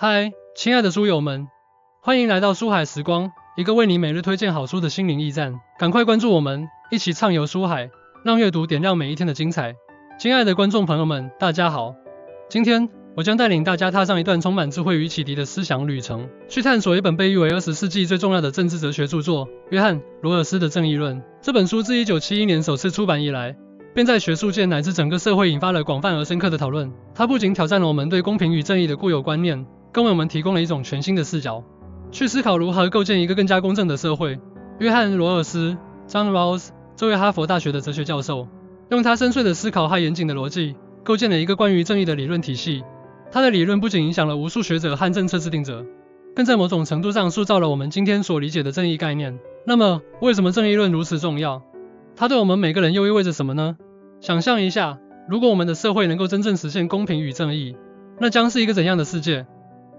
嗨，亲爱的书友们，欢迎来到书海时光，一个为你每日推荐好书的心灵驿站。赶快关注我们，一起畅游书海，让阅读点亮每一天的精彩。亲爱的观众朋友们，大家好，今天我将带领大家踏上一段充满智慧与启迪的思想旅程，去探索一本被誉为20世纪最重要的政治哲学著作——约翰·罗尔斯的《正义论》。这本书自1971年首次出版以来，便在学术界乃至整个社会引发了广泛而深刻的讨论。它不仅挑战了我们对公平与正义的固有观念，更为我们提供了一种全新的视角，去思考如何构建一个更加公正的社会。约翰·罗尔斯 （John Rawls） 这位哈佛大学的哲学教授，用他深邃的思考和严谨的逻辑，构建了一个关于正义的理论体系。他的理论不仅影响了无数学者和政策制定者，更在某种程度上塑造了我们今天所理解的正义概念。那么，为什么正义论如此重要？它对我们每个人又意味着什么呢？想象一下，如果我们的社会能够真正实现公平与正义，那将是一个怎样的世界？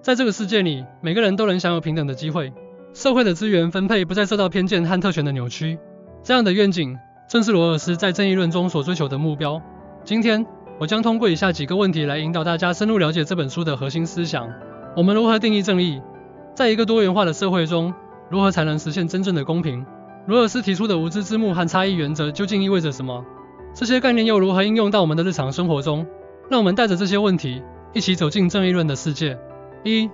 在这个世界里，每个人都能享有平等的机会，社会的资源分配不再受到偏见和特权的扭曲。这样的愿景，正是罗尔斯在《正义论》中所追求的目标。今天，我将通过以下几个问题来引导大家深入了解这本书的核心思想。我们如何定义正义？在一个多元化的社会中，如何才能实现真正的公平？罗尔斯提出的无知之幕和差异原则究竟意味着什么？这些概念又如何应用到我们的日常生活中？让我们带着这些问题，一起走进正义论的世界。1.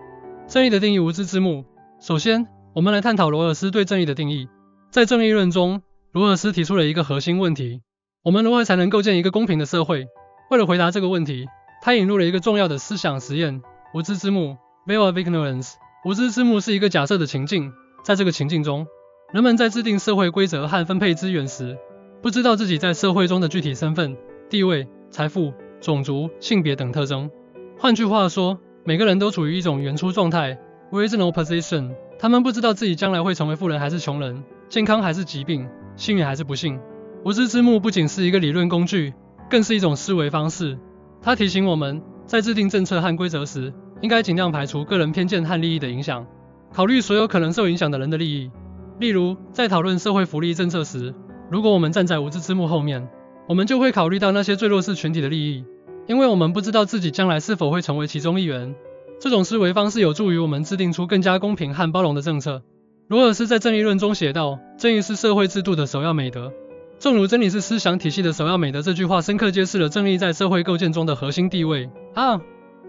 正义的定义，无知之幕。首先，我们来探讨罗尔斯对正义的定义。在正义论中，罗尔斯提出了一个核心问题：我们如何才能构建一个公平的社会？为了回答这个问题，他引入了一个重要的思想实验——无知之幕 （Veil of Ignorance）。无知之幕是一个假设的情境，在这个情境中，人们在制定社会规则和分配资源时，不知道自己在社会中的具体身份、地位、财富、种族、性别等特征。换句话说，每个人都处于一种原初状态 （original position）， 他们不知道自己将来会成为富人还是穷人，健康还是疾病，幸运还是不幸。无知之幕不仅是一个理论工具，更是一种思维方式。它提醒我们，在制定政策和规则时，应该尽量排除个人偏见和利益的影响，考虑所有可能受影响的人的利益。例如，在讨论社会福利政策时，如果我们站在无知之幕后面，我们就会考虑到那些最弱势群体的利益，因为我们不知道自己将来是否会成为其中一员。这种思维方式有助于我们制定出更加公平和包容的政策。罗尔斯在《正义论》中写道：“正义是社会制度的首要美德。”正如真理是思想体系的首要美德这句话深刻揭示了正义在社会构建中的核心地位。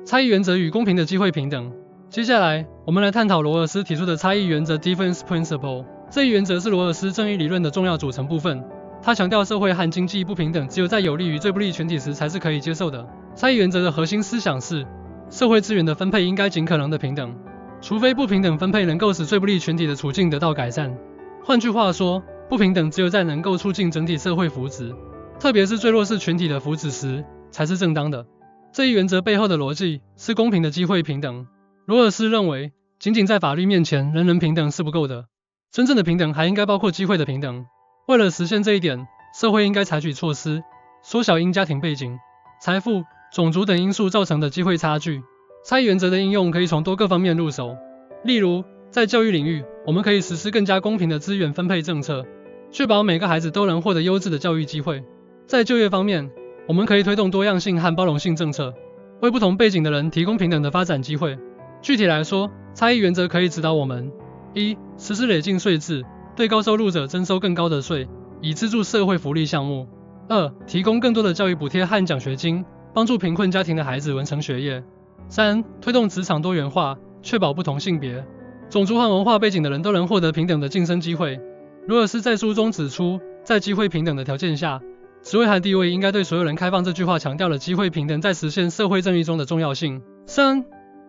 差异原则与公平的机会平等。接下来，我们来探讨罗尔斯提出的差异原则 （Difference Principle）。这一原则是罗尔斯正义理论的重要组成部分。他强调社会和经济不平等只有在有利于最不利群体时才是可以接受的。差异原则的核心思想是，社会资源的分配应该尽可能的平等，除非不平等分配能够使最不利群体的处境得到改善。换句话说，不平等只有在能够促进整体社会福祉，特别是最弱势群体的福祉时，才是正当的。这一原则背后的逻辑是公平的机会平等。罗尔斯认为，仅仅在法律面前人人平等是不够的，真正的平等还应该包括机会的平等。为了实现这一点，社会应该采取措施，缩小因家庭背景、财富、种族等因素造成的机会差距。差异原则的应用可以从多个方面入手。例如，在教育领域，我们可以实施更加公平的资源分配政策，确保每个孩子都能获得优质的教育机会。在就业方面，我们可以推动多样性和包容性政策，为不同背景的人提供平等的发展机会。具体来说，差异原则可以指导我们：1. 实施累进税制，对高收入者征收更高的税，以资助社会福利项目。2. 提供更多的教育补贴和奖学金，帮助贫困家庭的孩子完成学业。3. 推动职场多元化，确保不同性别、种族和文化背景的人都能获得平等的晋升机会。罗尔斯在书中指出，在机会平等的条件下，职位和地位应该对所有人开放。这句话强调了机会平等在实现社会正义中的重要性。3.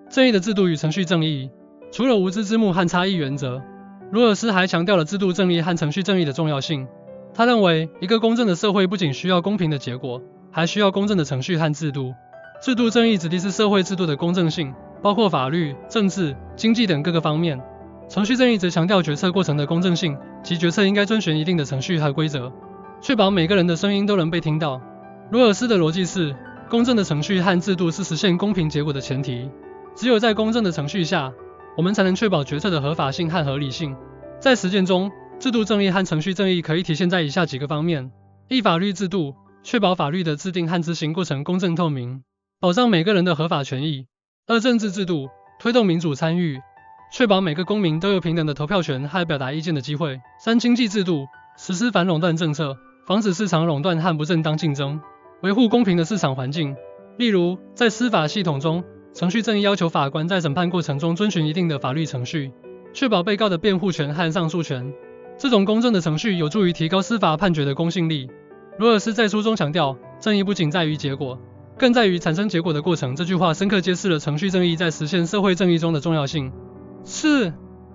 正义的制度与程序正义。除了无知之幕和差异原则，罗尔斯还强调了制度正义和程序正义的重要性。他认为，一个公正的社会不仅需要公平的结果，还需要公正的程序和制度。制度正义指的是社会制度的公正性，包括法律、政治、经济等各个方面。程序正义则强调决策过程的公正性，即决策应该遵循一定的程序和规则，确保每个人的声音都能被听到。罗尔斯的逻辑是，公正的程序和制度是实现公平结果的前提。只有在公正的程序下，我们才能确保决策的合法性和合理性。在实践中，制度正义和程序正义可以体现在以下几个方面： 1. 法律制度，确保法律的制定和执行过程公正透明，保障每个人的合法权益。2. 政治制度，推动民主参与，确保每个公民都有平等的投票权和表达意见的机会。3、经济制度，实施反垄断政策，防止市场垄断和不正当竞争，维护公平的市场环境。例如，在司法系统中，程序正义要求法官在审判过程中遵循一定的法律程序，确保被告的辩护权和上诉权。这种公正的程序有助于提高司法判决的公信力。罗尔斯在书中强调，正义不仅在于结果，更在于产生结果的过程。这句话深刻揭示了程序正义在实现社会正义中的重要性。4、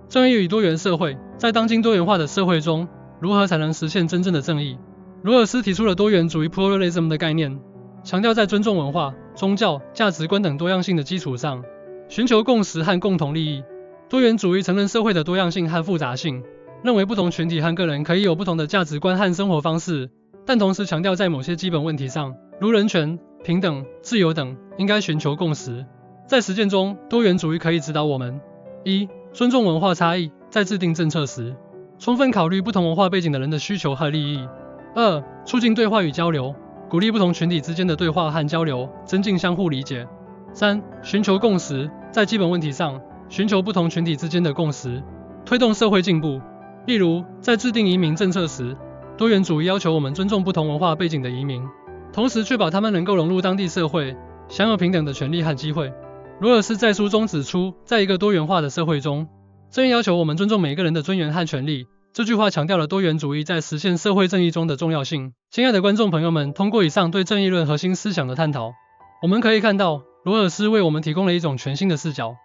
正义与多元社会，在当今多元化的社会中，如何才能实现真正的正义？罗尔斯提出了多元主义 pluralism 的概念，强调在尊重文化、宗教、价值观等多样性的基础上，寻求共识和共同利益。多元主义承认社会的多样性和复杂性，认为不同群体和个人可以有不同的价值观和生活方式，但同时强调在某些基本问题上，如人权、平等、自由等，应该寻求共识。在实践中，多元主义可以指导我们： 1、尊重文化差异，在制定政策时，充分考虑不同文化背景的人的需求和利益。2、促进对话与交流，鼓励不同群体之间的对话和交流，增进相互理解。3、寻求共识，在基本问题上，寻求不同群体之间的共识，推动社会进步。例如，在制定移民政策时，多元主义要求我们尊重不同文化背景的移民，同时确保他们能够融入当地社会，享有平等的权利和机会。罗尔斯在书中指出，在一个多元化的社会中，正义要求我们尊重每个人的尊严和权利。这句话强调了多元主义在实现社会正义中的重要性。亲爱的观众朋友们，通过以上对正义论核心思想的探讨，我们可以看到，罗尔斯为我们提供了一种全新的视角，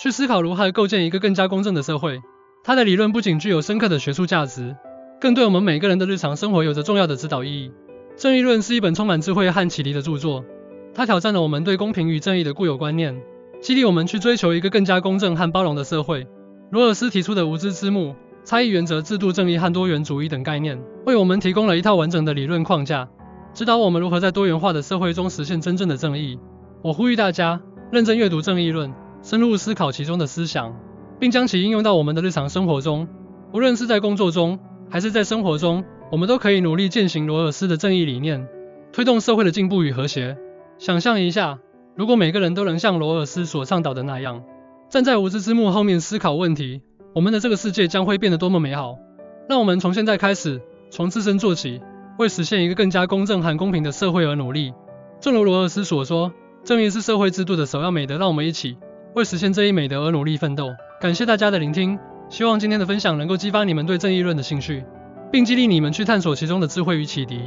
去思考如何构建一个更加公正的社会。他的理论不仅具有深刻的学术价值，更对我们每个人的日常生活有着重要的指导意义。正义论是一本充满智慧和启迪的著作，它挑战了我们对公平与正义的固有观念，激励我们去追求一个更加公正和包容的社会。罗尔斯提出的无知之幕、差异原则、制度正义和多元主义等概念，为我们提供了一套完整的理论框架，指导我们如何在多元化的社会中实现真正的正义。我呼吁大家认真阅读正义论，深入思考其中的思想，并将其应用到我们的日常生活中。无论是在工作中，还是在生活中，我们都可以努力践行罗尔斯的正义理念，推动社会的进步与和谐。想象一下，如果每个人都能像罗尔斯所倡导的那样，站在无知之幕后面思考问题，我们的这个世界将会变得多么美好。让我们从现在开始，从自身做起，为实现一个更加公正和公平的社会而努力。正如罗尔斯所说，正义是社会制度的首要美德，让我们一起为实现这一美德而努力奋斗。感谢大家的聆听，希望今天的分享能够激发你们对正义论的兴趣，并激励你们去探索其中的智慧与启迪。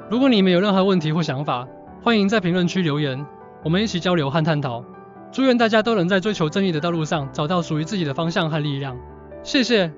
如果你们有任何问题或想法，欢迎在评论区留言，我们一起交流和探讨。祝愿大家都能在追求正义的道路上找到属于自己的方向和力量。谢谢。